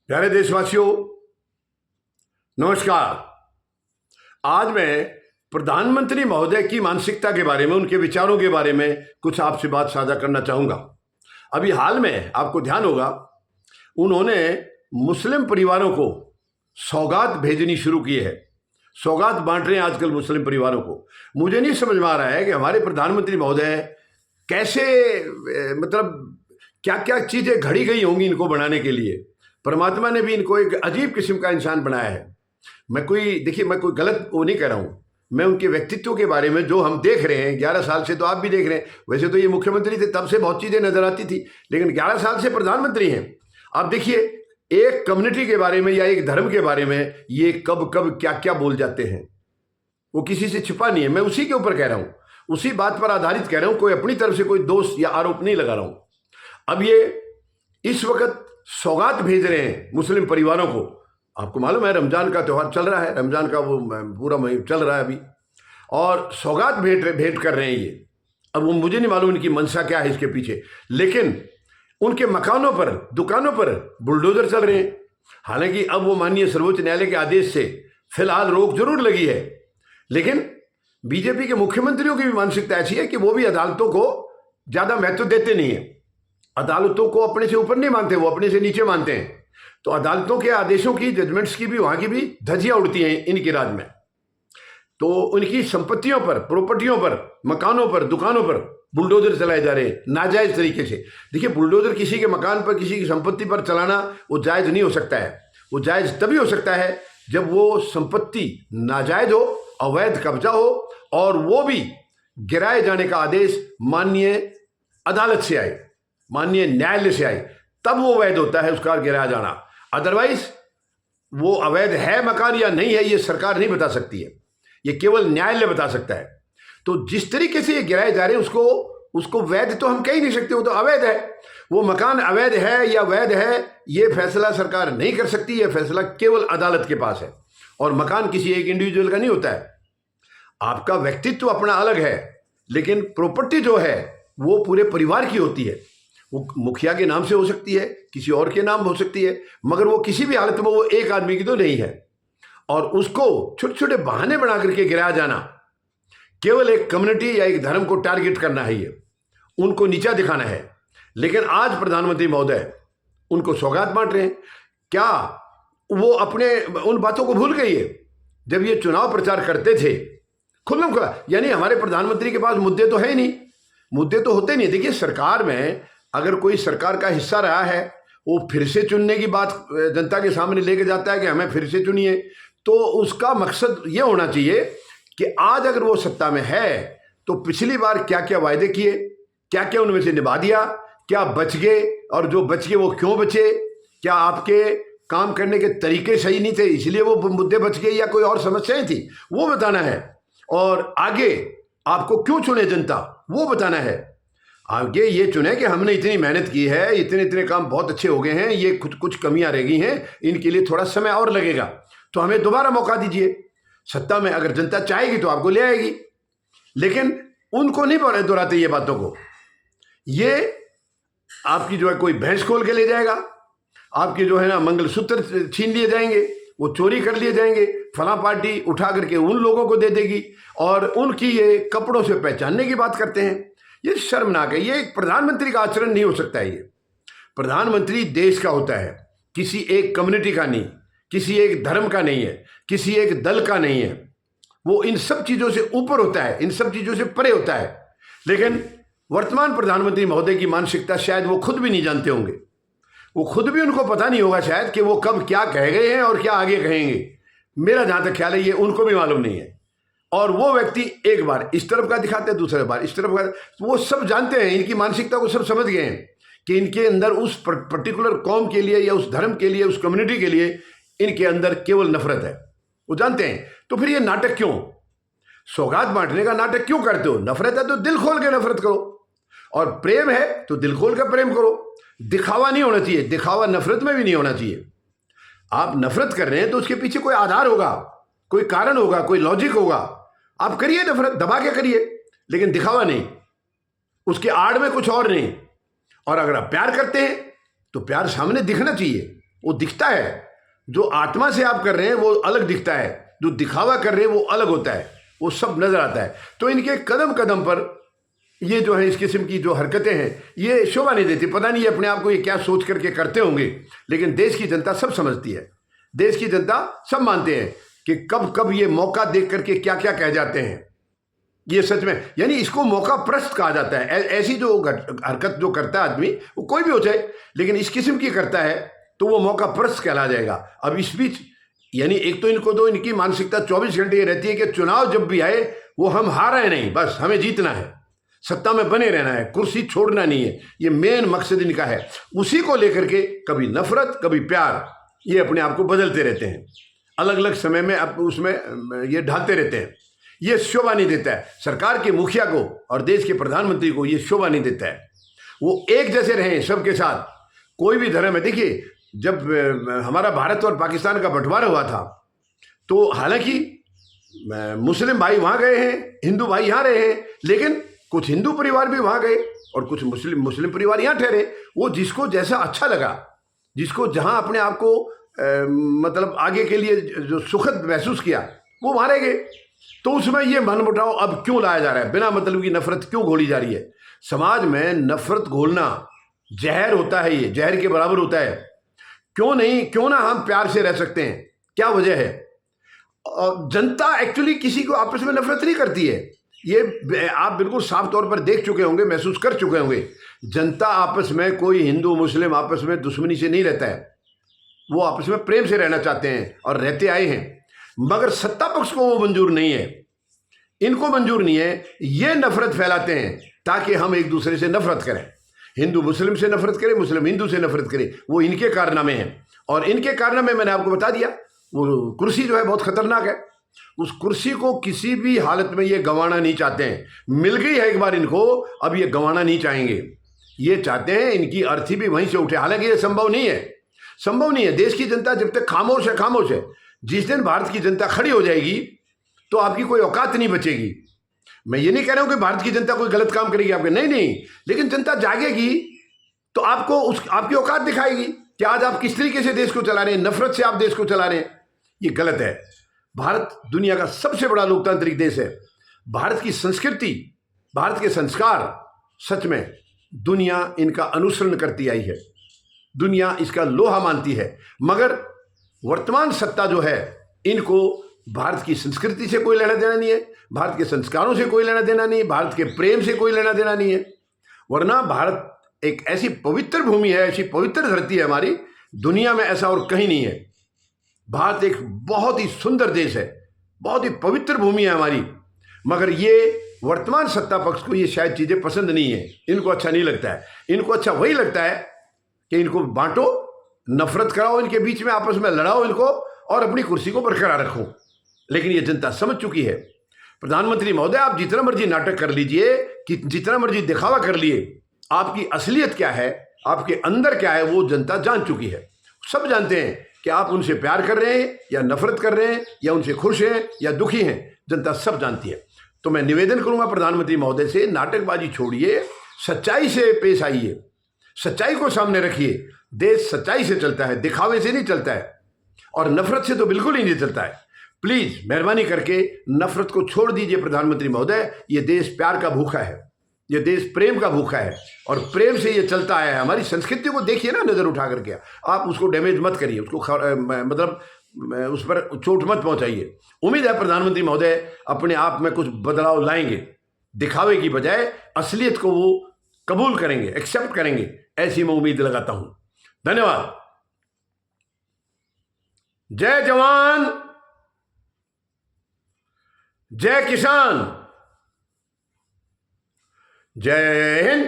प्यारे देशवासियों, नमस्कार। आज मैं प्रधानमंत्री महोदय की मानसिकता के बारे में, उनके विचारों के बारे में कुछ आपसे बात साझा करना चाहूँगा। अभी हाल में आपको ध्यान होगा, उन्होंने मुस्लिम परिवारों को सौगात भेजनी शुरू की है। सौगात बांट रहे हैं आजकल मुस्लिम परिवारों को। मुझे नहीं समझ में आ रहा है कि हमारे प्रधानमंत्री महोदय कैसे, मतलब क्या क्या चीज़ें घड़ी गई होंगी इनको बनाने के लिए। परमात्मा ने भी इनको एक अजीब किस्म का इंसान बनाया है। मैं कोई गलत वो नहीं कह रहा हूँ। मैं उनके व्यक्तित्व के बारे में, जो हम देख रहे हैं 11 साल से, तो आप भी देख रहे हैं। वैसे तो ये मुख्यमंत्री थे, तब से बहुत चीज़ें नजर आती थी, लेकिन 11 साल से प्रधानमंत्री हैं। आप देखिए, एक कम्युनिटी के बारे में या एक धर्म के बारे में ये कब कब क्या क्या बोल जाते हैं, वो किसी से छिपा नहीं है। मैं उसी के ऊपर कह रहा हूँ, उसी बात पर आधारित कह रहा हूँ। कोई अपनी तरफ से कोई दोष या आरोप नहीं लगा रहा हूँ। अब ये इस वक्त सौगात भेज रहे हैं मुस्लिम परिवारों को। आपको मालूम है, रमजान का त्यौहार चल रहा है, रमजान का वो पूरा महीना चल रहा है अभी, और सौगात भेंट कर रहे हैं ये। अब वो मुझे नहीं मालूम इनकी मंशा क्या है इसके पीछे, लेकिन उनके मकानों पर, दुकानों पर बुलडोजर चल रहे हैं। हालांकि अब वो माननीय सर्वोच्च न्यायालय के आदेश से फिलहाल रोक जरूर लगी है, लेकिन बीजेपी के मुख्यमंत्रियों की भी मानसिकता ऐसी है कि वो भी अदालतों को ज्यादा महत्व देते नहीं है। अदालतों को अपने से ऊपर नहीं मानते, वो अपने से नीचे मानते हैं। तो अदालतों के आदेशों की, जजमेंट्स की भी, वहां की भी धज्जियां उड़ती हैं इनके राज में। तो उनकी संपत्तियों पर, प्रॉपर्टियों पर, मकानों पर, दुकानों पर बुलडोजर चलाए जा रहे हैं नाजायज तरीके से। देखिए, बुलडोजर किसी के मकान पर, किसी की संपत्ति पर चलाना वो जायज नहीं हो सकता है। वो जायज तभी हो सकता है जब वो संपत्ति नाजायज हो, अवैध कब्जा हो, और वो भी गिराए जाने का आदेश माननीय अदालत से आए, माननीय न्यायालय से आए, तब वो वैध होता है उसका गिराया जाना। अदरवाइज वो अवैध है मकान या नहीं है, ये सरकार नहीं बता सकती है, ये केवल न्यायालय बता सकता है। तो जिस तरीके से ये गिराए जा रहे हैं, उसको वैध तो हम कह ही नहीं सकते, वो तो अवैध है। वो मकान अवैध है या वैध है, ये फैसला सरकार नहीं कर सकती। ये फैसला केवल अदालत के पास है, और मकान किसी एक इंडिविजुअल का नहीं होता है। आपका व्यक्तित्व अपना अलग है, लेकिन प्रॉपर्टी जो है वो पूरे परिवार की होती है। वो मुखिया के नाम से हो सकती है, किसी और के नाम हो सकती है, मगर वो किसी भी हालत में वो एक आदमी की तो नहीं है। और उसको छोटे छोटे बहाने बना करके गिराया जाना, केवल एक कम्युनिटी या एक धर्म को टारगेट करना है, ये उनको नीचा दिखाना है। लेकिन आज प्रधानमंत्री महोदय उनको सौगात बांट रहे हैं। क्या वो अपने उन बातों को भूल गई है जब ये चुनाव प्रचार करते थे खुल्लम खुला? यानी हमारे प्रधानमंत्री के पास मुद्दे तो है ही नहीं, मुद्दे तो होते नहीं। देखिए, सरकार में अगर कोई सरकार का हिस्सा रहा है, वो फिर से चुनने की बात जनता के सामने लेके जाता है कि हमें फिर से चुनिए, तो उसका मकसद ये होना चाहिए कि आज अगर वो सत्ता में है तो पिछली बार क्या क्या वायदे किए, क्या क्या उनमें से निभा दिया, क्या बच गए, और जो बच गए वो क्यों बचे, क्या आपके काम करने के तरीके सही नहीं थे इसलिए वो मुद्दे बच गए, या कोई और समस्याएं थी, वो बताना है। और आगे आपको क्यों चुने जनता, वो बताना है। आगे ये चुने कि हमने इतनी मेहनत की है, इतने इतने काम बहुत अच्छे हो गए हैं, ये कुछ कमियां रह गई हैं, इनके लिए थोड़ा समय और लगेगा, तो हमें दोबारा मौका दीजिए। सत्ता में अगर जनता चाहेगी तो आपको ले आएगी, लेकिन उनको नहीं दोहराते ये बातों को। ये आपकी जो है कोई भैंस खोल के ले जाएगा, आपके जो है ना मंगलसूत्र छीन लिए जाएंगे, वो चोरी कर लिए जाएंगे, फला पार्टी उठा करके उन लोगों को दे देगी, और उनकी ये कपड़ों से पहचानने की बात करते हैं। ये शर्मनाक है। ये एक प्रधानमंत्री का आचरण नहीं हो सकता है। ये प्रधानमंत्री देश का होता है, किसी एक कम्युनिटी का नहीं, किसी एक धर्म का नहीं है, किसी एक दल का नहीं है। वो इन सब चीजों से ऊपर होता है, इन सब चीजों से परे होता है। लेकिन वर्तमान प्रधानमंत्री महोदय की मानसिकता शायद वो खुद भी नहीं जानते होंगे। वो खुद भी, उनको पता नहीं होगा शायद कि वो कब क्या कह गए हैं और क्या आगे कहेंगे। मेरा जहां तक ख्याल है ये उनको भी मालूम नहीं है। और वो व्यक्ति एक बार इस तरफ का दिखाते हैं, दूसरे बार इस तरफ का। वो सब जानते हैं, इनकी मानसिकता को सब समझ गए हैं कि इनके अंदर उस पर्टिकुलर कौम के लिए या उस धर्म के लिए, उस कम्युनिटी के लिए इनके अंदर केवल नफरत है। वो जानते हैं। तो फिर ये नाटक क्यों, सौगात बांटने का नाटक क्यों करते हो? नफरत है तो दिल खोल के नफरत करो, और प्रेम है तो दिल खोल के प्रेम करो। दिखावा नहीं होना चाहिए, दिखावा नफरत में भी नहीं होना चाहिए। आप नफरत कर रहे हैं तो उसके पीछे कोई आधार होगा, कोई कारण होगा, कोई लॉजिक होगा। आप करिए नफरत, दबा के करिए, लेकिन दिखावा नहीं, उसके आड़ में कुछ और नहीं। और अगर आप प्यार करते हैं तो प्यार सामने दिखना चाहिए। वो दिखता है, जो आत्मा से आप कर रहे हैं वो अलग दिखता है, जो दिखावा कर रहे हैं वो अलग होता है, वो सब नजर आता है। तो इनके कदम कदम पर ये जो है इस किस्म की जो हरकतें हैं ये शोभा नहीं देती। पता नहीं अपने आप को ये क्या सोच करके करते होंगे, लेकिन देश की जनता सब समझती है, देश की जनता सब मानते हैं कि कब कब ये मौका देख करके क्या क्या कह जाते हैं। ये सच में, यानी इसको मौका प्रस्त कहा जाता है। ऐसी जो हरकत जो करता है आदमी, वो कोई भी हो जाए, लेकिन इस किस्म की करता है तो वो मौका प्रस्त कहला जाएगा। अब इस बीच यानी एक तो इनको दो, इनकी मानसिकता 24 घंटे ये रहती है कि चुनाव जब भी आए वो हम हार रहे नहीं, बस हमें जीतना है, सत्ता में बने रहना है, कुर्सी छोड़ना नहीं है, ये मेन मकसद इनका है। उसी को लेकर के कभी नफरत कभी प्यार, ये अपने आप को बदलते रहते हैं, अलग अलग समय में अब उसमें ये ढालते रहते हैं। ये शोभा नहीं देता है सरकार के मुखिया को और देश के प्रधानमंत्री को, ये शोभा नहीं देता है। वो एक जैसे रहें सबके साथ, कोई भी धर्म है। देखिए जब हमारा भारत और पाकिस्तान का बंटवारा हुआ था तो हालांकि मुस्लिम भाई वहाँ गए हैं, हिंदू भाई यहाँ रहे हैं, लेकिन कुछ हिंदू परिवार भी वहाँ गए और कुछ मुस्लिम परिवार यहाँ ठहरे। वो जिसको जैसा अच्छा लगा, जिसको जहाँ अपने आप को मतलब आगे के लिए जो सुखद महसूस किया वो वहाँ रह गए। तो उसमें ये मनमुटाव अब क्यों लाया जा रहा है, बिना मतलब की नफरत क्यों घोली जा रही है? समाज में नफरत घोलना जहर होता है, ये जहर के बराबर होता है। क्यों ना हम प्यार से रह सकते हैं? क्या वजह है? और जनता एक्चुअली किसी को आपस में नफरत नहीं करती है, ये आप बिल्कुल साफ तौर पर देख चुके होंगे, महसूस कर चुके होंगे। जनता आपस में, कोई हिंदू मुस्लिम आपस में दुश्मनी से नहीं रहता है, वो आपस में प्रेम से रहना चाहते हैं और रहते आए हैं। मगर सत्ता पक्ष को वो मंजूर नहीं है, इनको मंजूर नहीं है। ये नफरत फैलाते हैं ताकि हम एक दूसरे से नफरत करें, हिंदू मुस्लिम से नफरत करे, मुस्लिम हिंदू से नफरत करे। वो इनके कारनामे हैं और इनके कारनामे मैंने आपको बता दिया। वो कुर्सी जो है बहुत खतरनाक है, उस कुर्सी को किसी भी हालत में ये गंवाना नहीं चाहते हैं। मिल गई है एक बार इनको, अब ये गंवाना नहीं चाहेंगे। ये चाहते हैं इनकी अर्थी भी वहीं से उठे, हालांकि ये संभव नहीं है, संभव नहीं है। देश की जनता जब तक खामोश है, खामोश है। जिस दिन भारत की जनता खड़ी हो जाएगी तो आपकी कोई औकात नहीं बचेगी। मैं ये नहीं कह रहा हूं कि भारत की जनता कोई गलत काम करेगी आपके, नहीं, लेकिन जनता जागेगी तो आपको आपकी औकात दिखाएगी कि आज आप किस तरीके से देश को चला रहे हैं, नफरत से आप देश को चला रहे हैं। ये गलत है। भारत दुनिया का सबसे बड़ा लोकतांत्रिक देश है। भारत की संस्कृति, भारत के संस्कार, सच में दुनिया इनका अनुसरण करती आई है, दुनिया इसका लोहा मानती है। मगर वर्तमान सत्ता जो है, इनको भारत की संस्कृति से कोई लेना देना नहीं है, भारत के संस्कारों से कोई लेना देना नहीं है, भारत के प्रेम से कोई लेना देना नहीं है। वरना भारत एक ऐसी पवित्र भूमि है, ऐसी पवित्र धरती है हमारी, दुनिया में ऐसा और कहीं नहीं है। भारत एक बहुत ही सुंदर देश है, बहुत ही पवित्र भूमि है हमारी। मगर ये वर्तमान सत्ता पक्ष को ये शायद चीज़ें पसंद नहीं है, इनको अच्छा नहीं लगता है। इनको अच्छा वही लगता है कि इनको बांटो, नफरत कराओ, इनके बीच में आपस में लड़ाओ इनको और अपनी कुर्सी को बरकरार रखो। लेकिन ये जनता समझ चुकी है। प्रधानमंत्री महोदय, आप जितना मर्जी नाटक कर लीजिए, कि जितना मर्जी दिखावा कर लिए, आपकी असलियत क्या है, आपके अंदर क्या है, वो जनता जान चुकी है। सब जानते हैं कि आप उनसे प्यार कर रहे हैं या नफरत कर रहे हैं, या उनसे खुश हैं या दुखी हैं, जनता सब जानती है। तो मैं निवेदन करूंगा प्रधानमंत्री महोदय से, नाटकबाजी छोड़िए, सच्चाई से पेश आइए, सच्चाई को सामने रखिए। देश सच्चाई से चलता है, दिखावे से नहीं चलता है, और नफरत से तो बिल्कुल ही नहीं चलता है। प्लीज मेहरबानी करके नफरत को छोड़ दीजिए प्रधानमंत्री महोदय। ये देश प्यार का भूखा है, ये देश प्रेम का भूखा है, और प्रेम से ये चलता आया है। हमारी संस्कृति को देखिए ना, नजर उठा करके आप उसको डैमेज मत करिए, उसको मतलब उस पर चोट मत पहुंचाइए। उम्मीद है प्रधानमंत्री महोदय अपने आप में कुछ बदलाव लाएंगे, दिखावे की बजाय असलियत को वो कबूल करेंगे, एक्सेप्ट करेंगे, ऐसी मैं उम्मीद लगाता हूं। धन्यवाद। जय जवान, जय किसान, जय हिंद।